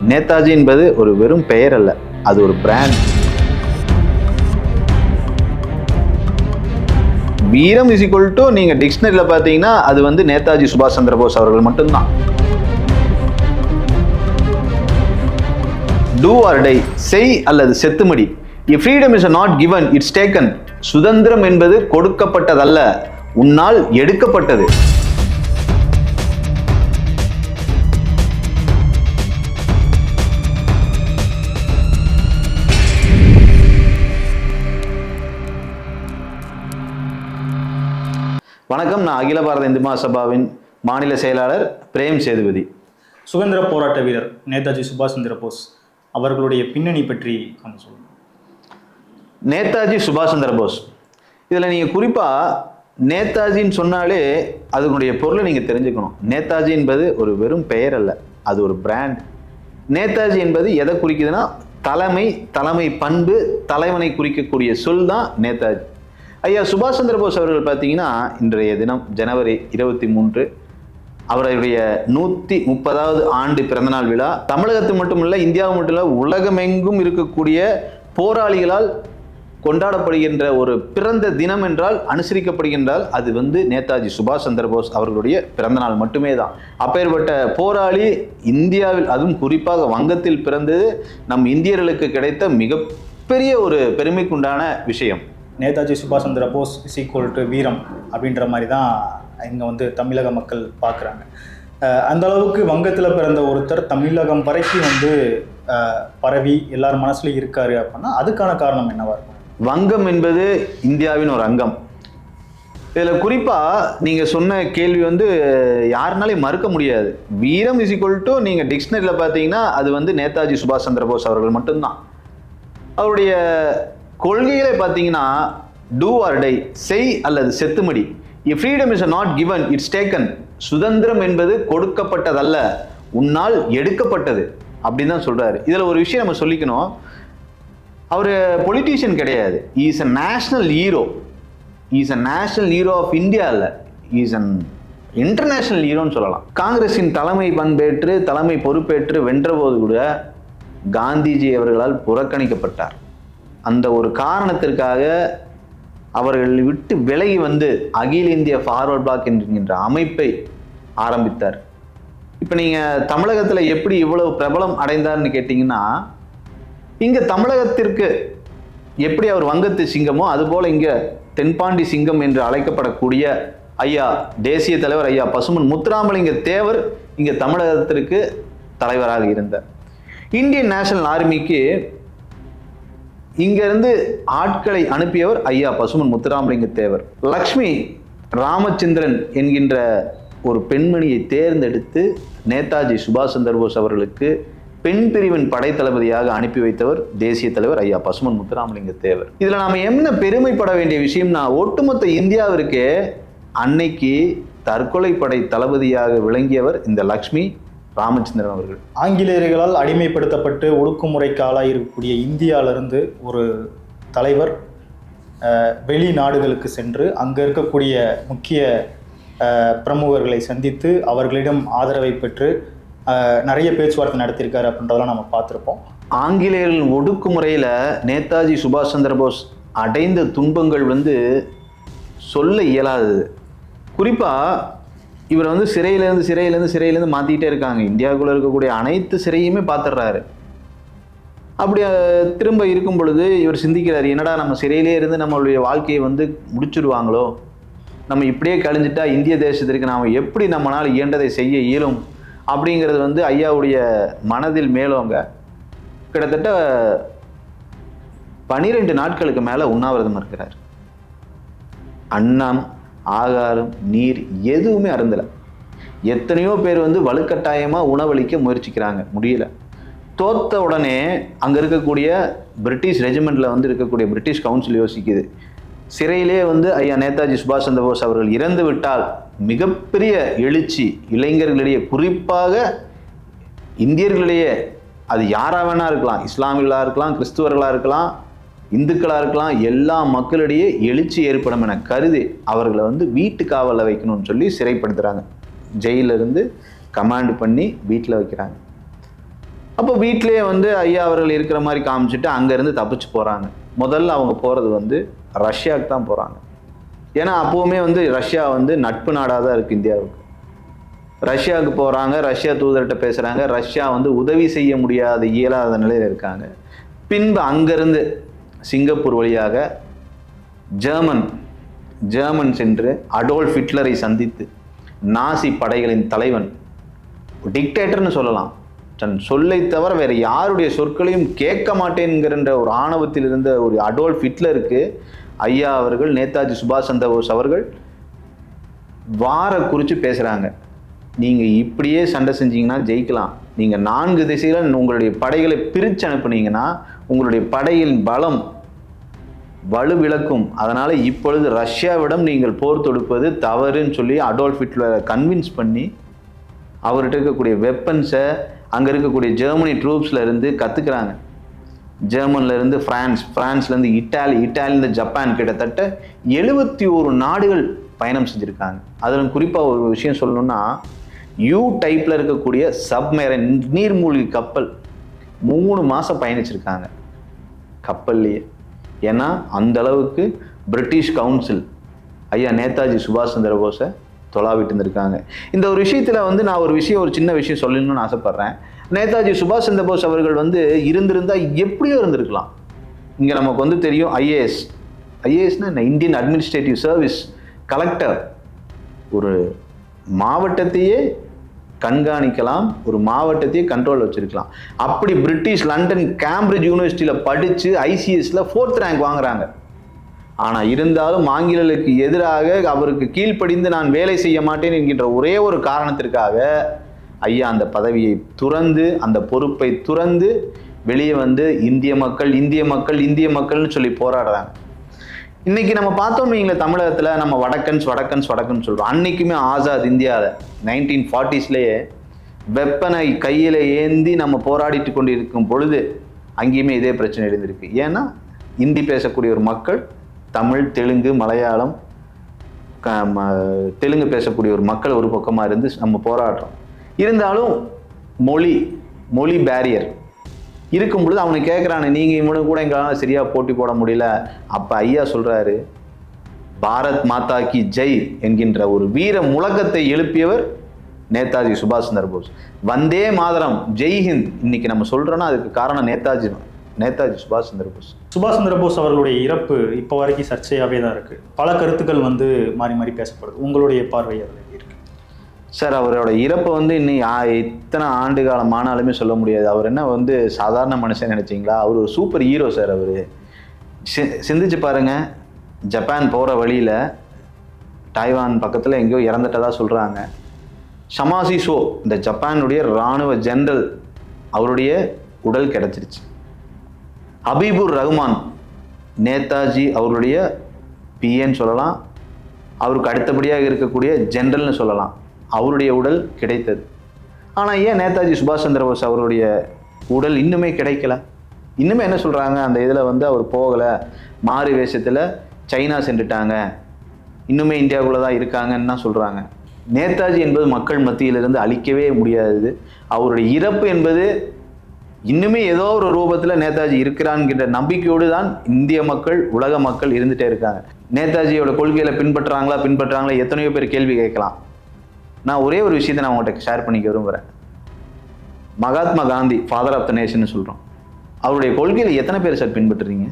நேதாஜி என்பது ஒரு வெறும் பெயர் அல்ல, அது ஒரு பிராண்ட். வீரம் இஸ் ஈக்குவல் டு நீங்க டிக்ஷனரியில பாத்தீங்கன்னா அது வந்து நேதாஜி சுபாஷ் சந்திர போஸ் அவர்கள் மட்டும்தான். டூ ஆர் டை, செய் அல்லது செத்துமடி. If freedom is not given, it's taken. சுதந்திரம் என்பது கொடுக்கப்பட்டதல்ல, உன்னால் எடுக்கப்பட்டது. வணக்கம், நான் அகில பாரத இந்து மகாசபாவின் மாநில செயலாளர் பிரேம் சேதுபதி. சுதந்திர போராட்ட வீரர் நேதாஜி சுபாஷ் சந்திர போஸ் அவர்களுடைய பின்னணி பற்றி கொஞ்சம் சொல்லுங்கள். நேதாஜி சுபாஷ் சந்திர போஸ், இதில் நீங்கள் குறிப்பாக நேதாஜின்னு சொன்னாலே அதனுடைய பொருளை நீங்கள் தெரிஞ்சுக்கணும். நேதாஜி என்பது ஒரு வெறும் பெயர் அல்ல, அது ஒரு பிராண்ட். நேதாஜி என்பது எதை குறிக்குதுன்னா தலைமை பண்பு, தலைவனை குறிக்கக்கூடிய சொல் தான் நேதாஜி. ஐயா சுபாஷ் சந்திர போஸ் அவர்கள் பார்த்தீங்கன்னா இன்றைய தினம் ஜனவரி 23 அவருடைய 130வது ஆண்டு பிறந்தநாள் விழா. தமிழகத்து மட்டும் இல்லை, இந்தியாவு மட்டும் இல்லை, உலகமெங்கும் இருக்கக்கூடிய போராளிகளால் கொண்டாடப்படுகின்ற ஒரு பிறந்த தினம் என்றால், அனுசரிக்கப்படுகின்றால் அது வந்து நேதாஜி சுபாஷ் சந்திர போஸ் அவர்களுடைய பிறந்தநாள் மட்டுமே தான். அப்பேற்பட்ட போராளி இந்தியாவில், அதுவும் குறிப்பாக வங்கத்தில் பிறந்தது நம் இந்தியர்களுக்கு கிடைத்த மிகப்பெரிய ஒரு பெருமைக்குண்டான விஷயம். நேதாஜி சுபாஷ் Chandra Bose is equal to வீரம் அப்படின்ற மாதிரி தான் இங்கே வந்து தமிழக மக்கள் பார்க்குறாங்க. அந்த அளவுக்கு வங்கத்தில் பிறந்த ஒருத்தர் தமிழகம் வரைக்கும் வந்து பரவி எல்லார் மனசுலையும் இருக்காரு அப்படின்னா அதுக்கான காரணம் என்னவா இருக்கும்? வங்கம் என்பது இந்தியாவின் ஒரு அங்கம். இதில் குறிப்பாக நீங்கள் சொன்ன கேள்வி வந்து யாருனாலையும் மறுக்க முடியாது. வீரம் இஸ் ஈக்குவல் டு நீங்கள் டிக்ஷனரியில் பார்த்தீங்கன்னா அது வந்து நேதாஜி சுபாஷ் சந்திர போஸ் அவர்கள் மட்டும்தான். அவருடைய கொள்கைகளை பார்த்தீங்கன்னா டூ ஆர் டை, செய் அல்லது செத்துமடி. If freedom is not given, it's taken. சுதந்திரம் என்பது கொடுக்கப்பட்டதல்ல, உன்னால் எடுக்கப்பட்டது அப்படின்னு தான் சொல்றாரு. இதில் ஒரு விஷயம் நம்ம சொல்லிக்கணும், அவர் பொலிட்டீஷியன் கிடையாது. Is a national hero. Is a national hero of India அல்ல, இஸ் அன் இன்டர்நேஷனல் ஹீரோன்னு சொல்லலாம். காங்கிரஸின் தலைமை பண்பேற்று தலைமை பொறுப்பேற்று வென்றபோது கூட காந்திஜி அவர்களால் புறக்கணிக்கப்பட்டார். அந்த ஒரு காரணத்திற்காக அவர்கள் விட்டு விலகி வந்து அகில இந்திய ஃபார்வர்ட் பிளாக் என்கின்ற அமைப்பை ஆரம்பித்தார். இப்போ நீங்கள் தமிழகத்தில் எப்படி இவ்வளவு பிரபலம் அடைந்தார்னு கேட்டிங்கன்னா, இங்கே தமிழகத்திற்கு எப்படி அவர் வங்கத்து சிங்கமோ அதுபோல் இங்கே தென்பாண்டி சிங்கம் என்று அழைக்கப்படக்கூடிய ஐயா தேசிய தலைவர் ஐயா பசுமன் முத்துராமலிங்க தேவர் இங்கே தமிழகத்திற்கு தலைவராக இருந்தார். இந்தியன் நேஷனல் ஆர்மிக்கு இங்கிருந்து ஆட்களை அனுப்பியவர் ஐயா பசுமன் முத்துராமலிங்க தேவர். லக்ஷ்மி ராமச்சந்திரன் என்கின்ற ஒரு பெண்மணியை தேர்ந்தெடுத்து நேதாஜி சுபாஷ் சந்திர போஸ் அவர்களுக்கு பெண் பிரிவின் படைத்தளபதியாக அனுப்பி வைத்தவர் தேசிய தலைவர் ஐயா பசுமன் முத்துராமலிங்க தேவர். இதில் நாம் என்ன பெருமைப்பட வேண்டிய விஷயம்னா, ஒட்டுமொத்த இந்தியாவிற்கு அன்னைக்கு தற்கொலை படை தளபதியாக விளங்கியவர் இந்த லக்ஷ்மி ராமச்சந்திரன் அவர்கள். ஆங்கிலேயர்களால் அடிமைப்படுத்தப்பட்டு ஒடுக்குமுறைக்கு ஆளாக இருக்கக்கூடிய இந்தியாவிலிருந்து ஒரு தலைவர் வெளிநாடுகளுக்கு சென்று அங்கே இருக்கக்கூடிய முக்கிய பிரமுகர்களை சந்தித்து அவர்களிடம் ஆதரவை பெற்று நிறைய பேச்சுவார்த்தை நடத்தியிருக்காரு அப்படின்றதெல்லாம் நம்ம பார்த்துருப்போம். ஆங்கிலேயர்களின் ஒடுக்குமுறையில் நேதாஜி சுபாஷ் சந்திர போஸ் அடைந்த துன்பங்கள் வந்து சொல்ல இயலாதது. குறிப்பாக இவர் வந்து சிறையிலேருந்து மாற்றிக்கிட்டே இருக்காங்க. இந்தியாவுக்குள்ளே இருக்கக்கூடிய அனைத்து சிறையுமே பார்த்துடுறாரு. அப்படி திரும்ப இருக்கும் பொழுது இவர் சிந்திக்கிறார், என்னடா நம்ம சிறையிலே இருந்து நம்மளுடைய வாழ்க்கையை வந்து முடிச்சுடுவாங்களோ, நம்ம இப்படியே கழிஞ்சிட்டா இந்திய தேசத்திற்கு நாம் எப்படி நம்மளால் இயன்றதை செய்ய இயலும் அப்படிங்கிறது வந்து ஐயாவுடைய மனதில் மேலோங்க. கிட்டத்தட்ட 12 நாட்களுக்கு மேலே உண்ணாவிரதம் இருக்கிறார். அன்னம், ஆகாரம், நீர் எதுவுமே அருந்தலை. எத்தனையோ பேர் வந்து வலுக்கட்டாயமாக உணவளிக்க முயற்சிக்கிறாங்க, முடியல. தோத்த உடனே அங்கே இருக்கக்கூடிய பிரிட்டிஷ் ரெஜிமெண்ட்டில் வந்து இருக்கக்கூடிய பிரிட்டிஷ் கவுன்சில் யோசிக்குது, சிறையிலே வந்து ஐயா நேதாஜி சுபாஷ் சந்திர போஸ் அவர்கள் இறந்து விட்டால் மிகப்பெரிய எழுச்சி இளைஞர்களிடையே, குறிப்பாக இந்தியர்களிடையே, அது யாராக வேணா இருக்கலாம், இஸ்லாமியர்களாக இருக்கலாம், கிறிஸ்துவர்களாக இருக்கலாம், இந்துக்களாக இருக்கலாம், எல்லா மக்களிடையே எழுச்சி ஏற்படும் என கருதி அவர்களை வந்து வீட்டு காவலில் வைக்கணும்னு சொல்லி சிறைப்படுத்துகிறாங்க. ஜெயிலிருந்து கமாண்ட் பண்ணி வீட்டில் வைக்கிறாங்க. அப்போ வீட்டிலேயே வந்து ஐயா அவர்கள் இருக்கிற மாதிரி காமிச்சிட்டு அங்கேருந்து தப்பிச்சு போகிறாங்க. முதல்ல அவங்க போகிறது வந்து ரஷ்யாவுக்கு தான் போகிறாங்க. ஏன்னா அப்போவுமே வந்து ரஷ்யா வந்து நட்பு நாடாக தான் இருக்குது இந்தியாவுக்கு. ரஷ்யாவுக்கு போகிறாங்க, ரஷ்யா தூதர்கிட்ட பேசுகிறாங்க. ரஷ்யா வந்து உதவி செய்ய முடியாத இயலாத நிலையில் இருக்காங்க. பின்பு அங்கேருந்து சிங்கப்பூர் வழியாக ஜெர்மன் சென்று அடோல்ஃப் ஹிட்லரை சந்தித்து நாசி படைகளின் தலைவன், டிக்டேட்டர்னு சொல்லலாம், தன் சொல்லை தவிர வேறு யாருடைய சொற்களையும் கேட்க மாட்டேன்கிற ஒரு ஆணவத்தில் இருந்த ஒரு அடோல்ஃப் ஹிட்லருக்கு ஐயா அவர்கள், நேதாஜி சுபாஷ் சந்திர போஸ் அவர்கள் குறித்து பேசுகிறாங்க. நீங்கள் இப்படியே சண்டை செஞ்சீங்கன்னா ஜெயிக்கலாம். நீங்கள் 4 திசையில் உங்களுடைய படைகளை பிரித்து அனுப்புனீங்கன்னா உங்களுடைய படையின் பலம் வலுவிழக்கும். அதனால் இப்பொழுது ரஷ்யாவிடம் நீங்கள் போர் தொடுப்பது தவறுன்னு சொல்லி அடோல்ஃப் ஹிட்லரை கன்வின்ஸ் பண்ணி அவர்கிட்ட இருக்கக்கூடிய வெப்பன்ஸை அங்கே இருக்கக்கூடிய ஜெர்மனி ட்ரூப்ஸில் இருந்து கற்றுக்கிறாங்க. ஜெர்மன்லேருந்து ஃப்ரான்ஸ்லேருந்து இட்டாலியிலேருந்து ஜப்பான் கிட்டத்தட்ட 71 நாடுகள் பயணம் செஞ்சுருக்காங்க. அதில் குறிப்பாக ஒரு விஷயம் சொல்லணும்னா, யூ டைப்பில் இருக்கக்கூடிய சப்மெரைன் நீர்மூழ்கி கப்பல் 3 மாதம் பயணிச்சிருக்காங்க கப்பல்லையே. ஏன்னா அந்த அளவுக்கு பிரிட்டிஷ் கவுன்சில் ஐயா நேதாஜி சுபாஷ் சந்திர போஸை தொலாவிட்டு இருந்திருக்காங்க. இந்த ஒரு விஷயத்தில் வந்து நான் ஒரு சின்ன விஷயம் சொல்லணும்னு ஆசைப்பட்றேன். நேதாஜி சுபாஷ் சந்திர போஸ் அவர்கள் வந்து இருந்திருந்தால் எப்படியோ இருந்திருக்கலாம். இங்கே நமக்கு வந்து தெரியும் ஐஏஎஸ்னா என்ன, இந்தியன் அட்மினிஸ்ட்ரேட்டிவ் சர்வீஸ் கலெக்டர். ஒரு மாவட்டத்தையே கண்காணிக்கலாம், ஒரு மாவட்டத்தையே கண்ட்ரோல் வச்சிருக்கலாம். அப்படி பிரிட்டிஷ் லண்டன் கேம்பிரிட்ஜ் யூனிவர்சிட்டியில் படித்து ஐசிஎஸ்ல 4th ரேங்க் வாங்குறாங்க. ஆனால் இருந்தாலும் ஆங்கிலேயர்களுக்கு எதிராக அவருக்கு கீழ்ப்படிந்து நான் வேலை செய்ய மாட்டேன் என்கின்ற ஒரே ஒரு காரணத்திற்காக ஐயா அந்த பதவியை துறந்து, அந்த பொறுப்பை துறந்து வெளியே வந்து இந்திய மக்கள்னு சொல்லி போராடுறாங்க. இன்னைக்கு நம்ம பார்த்தோம் நீங்களே, தமிழகத்தில் நம்ம வடக்கன்ஸ் சொல்கிறோம். அன்னைக்குமே ஆசாத் இந்தியாவில் 1940ஸ்லேயே வெப்பனை கையில் ஏந்தி நம்ம போராடிட்டு கொண்டு இருக்கும் பொழுது அங்கேயுமே இதே பிரச்சனை இருந்திருக்கு. ஏன்னா இந்தி பேசக்கூடிய ஒரு மக்கள், தமிழ், தெலுங்கு, மலையாளம், தெலுங்கு பேசக்கூடிய ஒரு மக்கள் ஒரு பக்கமாக இருந்து நம்ம போராடுறோம். இருந்தாலும் மொழி பேரியர் இருக்கும் பொழுது அவனை கேட்குறானே, நீங்கள் இவனு கூட எங்களால் சரியாக போட்டி போட முடியல. அப்போ ஐயா சொல்கிறாரு, பாரத் மாதா கி ஜெய் என்கின்ற ஒரு வீர முழக்கத்தை எழுப்பியவர் நேதாஜி சுபாஷ் சந்திர போஸ். வந்தே மாதரம், ஜெய்ஹிந்த் இன்னைக்கு நம்ம சொல்கிறோன்னா அதுக்கு காரணம் நேதாஜி சுபாஷ் சந்திர போஸ். சுபாஷ் சந்திர போஸ் அவர்களுடைய இறப்பு இப்போ வரைக்கும் சர்ச்சையாகவே தான் இருக்குது. பல கருத்துக்கள் வந்து மாறி பேசப்படுது. உங்களுடைய பார்வை அதில் இருக்கு சார்? அவரோட இறப்பை வந்து இன்னும் இத்தனை ஆண்டு காலம் ஆனாலுமே சொல்ல முடியாது. அவர் என்ன வந்து சாதாரண மனுஷன் நினைச்சிங்களா? அவர் ஒரு சூப்பர் ஹீரோ சார். அவர் சிந்திச்சு பாருங்க, ஜப்பான் போகிற வழியில் டைவான் பக்கத்தில் எங்கேயோ இறந்துட்டதா சொல்கிறாங்க. ஷமாசி ஷோ, இந்த ஜப்பானுடைய இராணுவ ஜெனரல், அவருடைய உடல் கிடச்சிருச்சு. ஹபீபுர் ரஹ்மான், நேதாஜி அவருடைய பிஏன்னு சொல்லலாம், அவருக்கு அடுத்தபடியாக இருக்கக்கூடிய ஜெனரல்னு சொல்லலாம், அவருடைய உடல் கிடைத்தது. ஆனால் ஏன் நேதாஜி சுபாஷ் சந்திர போஸ் அவருடைய உடல் இன்னுமே கிடைக்கல? இன்னுமே என்ன சொல்கிறாங்க, அந்த இதில் வந்து அவர் போகலை, மாறு வேஷத்தில் சைனா சென்றுட்டாங்க, இன்னுமே இந்தியாவுக்குள்ளே தான் இருக்காங்கன்னு தான் சொல்கிறாங்க. நேதாஜி என்பது மக்கள் மத்தியிலிருந்து அழிக்கவே முடியாதது. அவருடைய இறப்பு என்பது இன்னுமே ஏதோ ஒரு ரூபத்தில் நேதாஜி இருக்கிறான்கிற நம்பிக்கையோடு தான் இந்திய மக்கள், உலக மக்கள் இருந்துகிட்டே இருக்காங்க. நேதாஜியோட கொள்கைகளை பின்பற்றுறாங்களா எத்தனையோ பேர் கேள்வி கேட்கலாம். நான் ஒரே ஒரு விஷயத்தை நான் உங்கள்கிட்ட ஷேர் பண்ணிக்க விரும்புகிறேன். Mahatma Gandhi, father of the nation சொல்கிறோம். அவருடைய கொள்கையில் எத்தனை பேர் சார் பின்பற்றுறீங்க?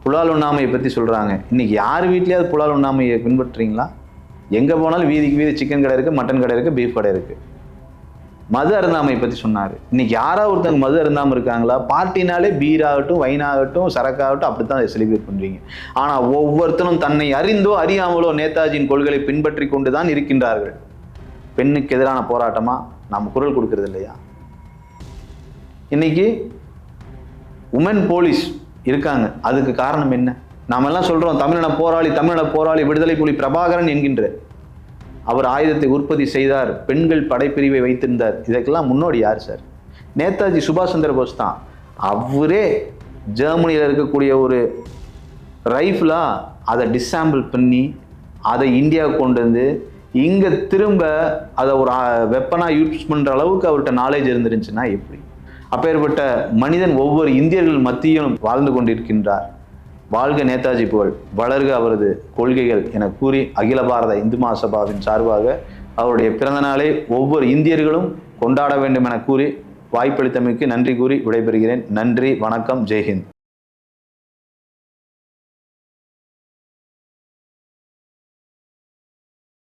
புலால் உண்ணாமையை பற்றி சொல்கிறாங்க. இன்றைக்கி யார் வீட்லேயாவது புலால் உண்ணாமையை பின்பற்றுறீங்களா? எங்கே போனாலும் வீதிக்கு வீதி சிக்கன் கடை இருக்குது, மட்டன் கடை இருக்குது, பீஃப் கடை இருக்குது. மது அருந்தாமை பற்றி சொன்னார். இன்றைக்கி யாராவது ஒருத்தவங்க மது அருந்தாமல் இருக்காங்களா? பார்ட்டினாலே பீராகட்டும், வைனாகட்டும், சரக்காகட்டும், அப்படி தான் அதை செலிப்ரேட் பண்ணுறீங்க. ஆனால் ஒவ்வொருத்தரும் தன்னை அறிந்தோ அறியாமலோ நேதாஜியின் கொள்கைகளை பின்பற்றி கொண்டு தான் இருக்கின்றார்கள். பெண்ணுக்கு எதிரான போராட்டமாக நாம் குரல் கொடுக்கறது இல்லையா? இன்னைக்கு உமன் போலீஸ் இருக்காங்க. அதுக்கு காரணம் என்ன? நாம எல்லாம் சொல்கிறோம் தமிழின போராளி விடுதலை புலி பிரபாகரன் என்கின்ற அவர் ஆயுதத்தை உற்பத்தி செய்தார், பெண்கள் படைப்பிரிவை வைத்திருந்தார். இதற்கெல்லாம் முன்னோடி யார் சார்? நேதாஜி சுபாஷ் சந்திர போஸ் தான். அவரே ஜெர்மனியில் இருக்கக்கூடிய ஒரு ரைஃபிளா அதை டிஸாம்பிள் பண்ணி அதை இந்தியாவுக்கு கொண்டு வந்து இங்கே திரும்ப அதை ஒரு வெப்பனாக யூஸ் பண்ணுற அளவுக்கு அவர்கிட்ட நாலேஜ் இருந்துருந்துச்சுன்னா எப்படி? அப்பேற்பட்ட மனிதன் ஒவ்வொரு இந்தியர்கள் மத்தியிலும் வாழ்ந்து கொண்டிருக்கின்றார். வாழ்க நேதாஜி புகழ், வளர்க அவரது கொள்கைகள் என கூறி அகில பாரத இந்து மகாசபாவின் சார்பாக அவருடைய பிறந்த நாளை ஒவ்வொரு இந்தியர்களும் கொண்டாட வேண்டும் என கூறி வாய்ப்பளித்தமைக்கு நன்றி கூறி விடைபெறுகிறேன். நன்றி, வணக்கம், ஜெய்ஹிந்த்.